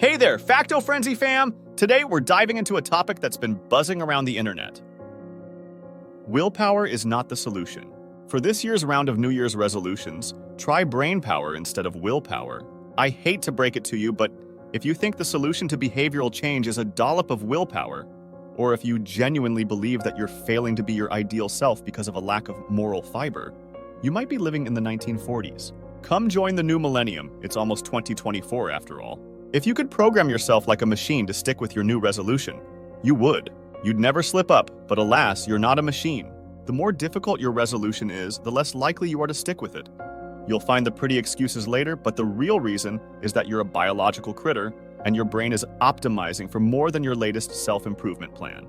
Hey there, Facto Frenzy fam! Today we're diving into a topic that's been buzzing around the internet. Willpower is not the solution. For this year's round of New Year's resolutions, try Brainpower instead of Willpower. I hate to break it to you, but if you think the solution to behavioral change is a dollop of willpower, or if you genuinely believe that you're failing to be your ideal self because of a lack of moral fiber, you might be living in the 1940s. Come join the new millennium. It's almost 2024 after all. If you could program yourself like a machine to stick with your new resolution, you would. You'd never slip up, but alas, you're not a machine. The more difficult your resolution is, the less likely you are to stick with it. You'll find the pretty excuses later, but the real reason is that you're a biological critter and your brain is optimizing for more than your latest self-improvement plan.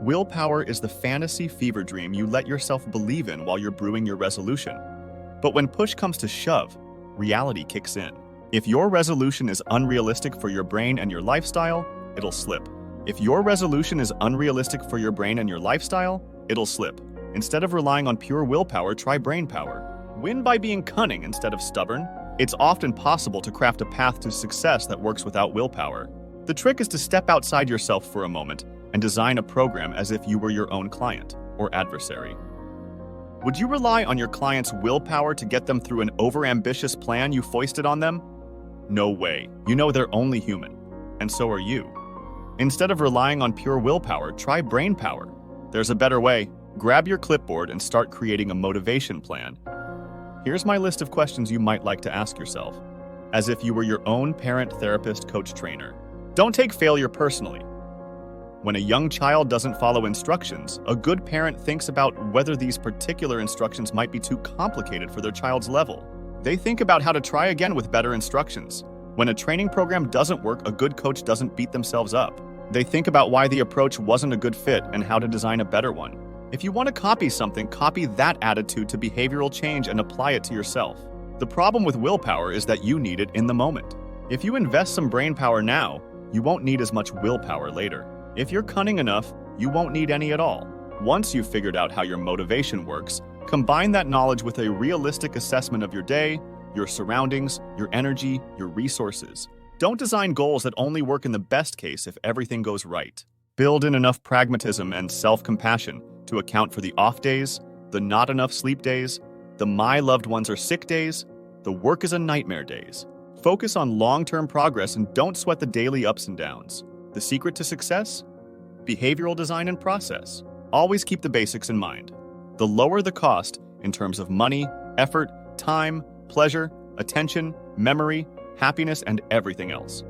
Willpower is the fantasy fever dream you let yourself believe in while you're brewing your resolution. But when push comes to shove, reality kicks in. If your resolution is unrealistic for your brain and your lifestyle, it'll slip. If your resolution is unrealistic for your brain and your lifestyle, it'll slip. Instead of relying on pure willpower, try Brainpower. Win by being cunning instead of stubborn. It's often possible to craft a path to success that works without willpower. The trick is to step outside yourself for a moment and design a program as if you were your own client or adversary. Would you rely on your client's willpower to get them through an overambitious plan you foisted on them? No way. You know they're only human. And so are you. Instead of relying on pure willpower, try Brainpower. There's a better way. Grab your clipboard and start creating a motivation plan. Here's my list of questions you might like to ask yourself, as if you were your own parent, therapist, coach, trainer. Don't take failure personally. When a young child doesn't follow instructions, a good parent thinks about whether these particular instructions might be too complicated for their child's level. They think about how to try again with better instructions. When a training program doesn't work, a good coach doesn't beat themselves up. They think about why the approach wasn't a good fit and how to design a better one. If you want to copy something, copy that attitude to behavioral change and apply it to yourself. The problem with willpower is that you need it in the moment. If you invest some brainpower now, you won't need as much willpower later. If you're cunning enough, you won't need any at all. Once you've figured out how your motivation works, combine that knowledge with a realistic assessment of your day, your surroundings, your energy, your resources. Don't design goals that only work in the best case if everything goes right. Build in enough pragmatism and self-compassion to account for the off days, the not enough sleep days, the my loved ones are sick days, the work is a nightmare days. Focus on long-term progress and don't sweat the daily ups and downs. The secret to success? Behavioral design and process. Always keep the basics in mind. The lower the cost in terms of money, effort, time, pleasure, attention, memory, happiness, and everything else.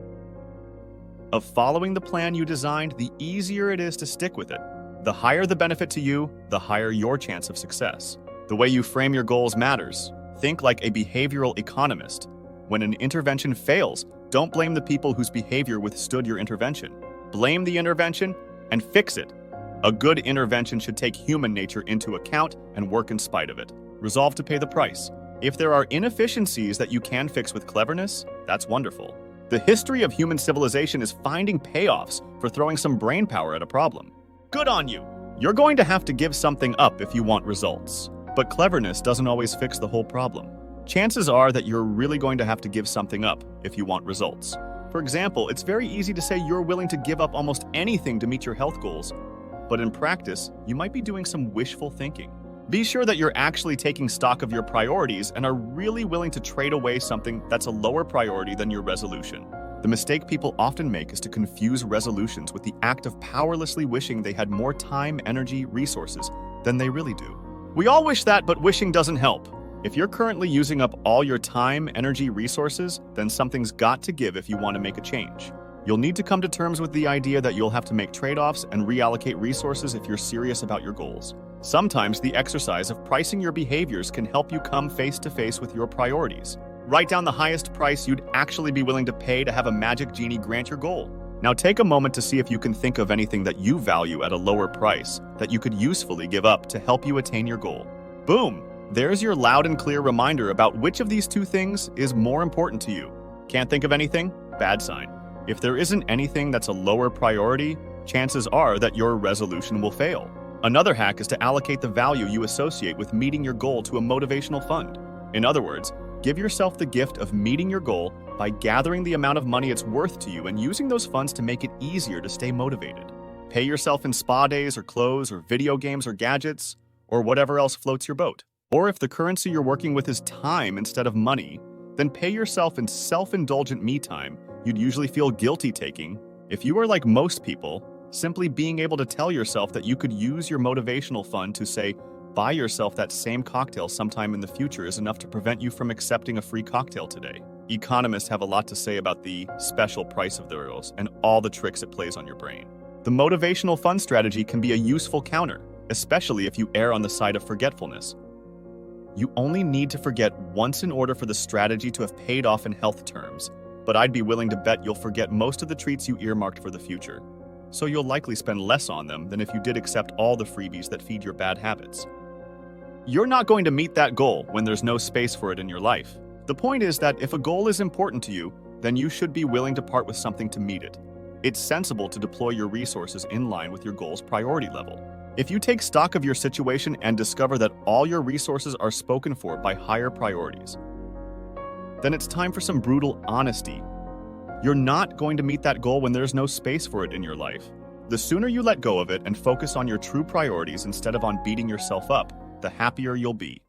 Of following the plan you designed, the easier it is to stick with it. The higher the benefit to you, the higher your chance of success. The way you frame your goals matters. Think like a behavioral economist. When an intervention fails, don't blame the people whose behavior withstood your intervention. Blame the intervention and fix it. A good intervention should take human nature into account and work in spite of it. Resolve to pay the price. If there are inefficiencies that you can fix with cleverness, that's wonderful. The history of human civilization is finding payoffs for throwing some brainpower at a problem. Good on you! You're going to have to give something up if you want results. But cleverness doesn't always fix the whole problem. Chances are that you're really going to have to give something up if you want results. For example, it's very easy to say you're willing to give up almost anything to meet your health goals, but in practice, you might be doing some wishful thinking. Be sure that you're actually taking stock of your priorities and are really willing to trade away something that's a lower priority than your resolution. The mistake people often make is to confuse resolutions with the act of powerlessly wishing they had more time, energy, resources than they really do. We all wish that, but wishing doesn't help. If you're currently using up all your time, energy, resources, then something's got to give if you want to make a change. You'll need to come to terms with the idea that you'll have to make trade-offs and reallocate resources if you're serious about your goals. Sometimes the exercise of pricing your behaviors can help you come face to face with your priorities. Write down the highest price you'd actually be willing to pay to have a magic genie grant your goal. Now take a moment to see if you can think of anything that you value at a lower price that you could usefully give up to help you attain your goal. Boom! There's your loud and clear reminder about which of these two things is more important to you. Can't think of anything? Bad sign. If there isn't anything that's a lower priority, chances are that your resolution will fail. Another hack is to allocate the value you associate with meeting your goal to a motivational fund. In other words, Give yourself the gift of meeting your goal by gathering the amount of money it's worth to you and using those funds to make it easier to stay motivated. Pay yourself in spa days or clothes or video games or gadgets or whatever else floats your boat. Or if the currency you're working with is time instead of money, then pay yourself in self-indulgent me time you'd usually feel guilty taking. If you are like most people, simply being able to tell yourself that you could use your motivational fund to, say, buy yourself that same cocktail sometime in the future is enough to prevent you from accepting a free cocktail today. Economists have a lot to say about the special price of the euros and all the tricks it plays on your brain. The motivational fund strategy can be a useful counter, especially if you err on the side of forgetfulness. You only need to forget once in order for the strategy to have paid off in health terms, but I'd be willing to bet you'll forget most of the treats you earmarked for the future. So you'll likely spend less on them than if you did accept all the freebies that feed your bad habits. You're not going to meet that goal when there's no space for it in your life. The point is that if a goal is important to you, then you should be willing to part with something to meet it. It's sensible to deploy your resources in line with your goal's priority level. If you take stock of your situation and discover that all your resources are spoken for by higher priorities, then it's time for some brutal honesty. You're not going to meet that goal when there's no space for it in your life. The sooner you let go of it and focus on your true priorities instead of on beating yourself up, the happier you'll be.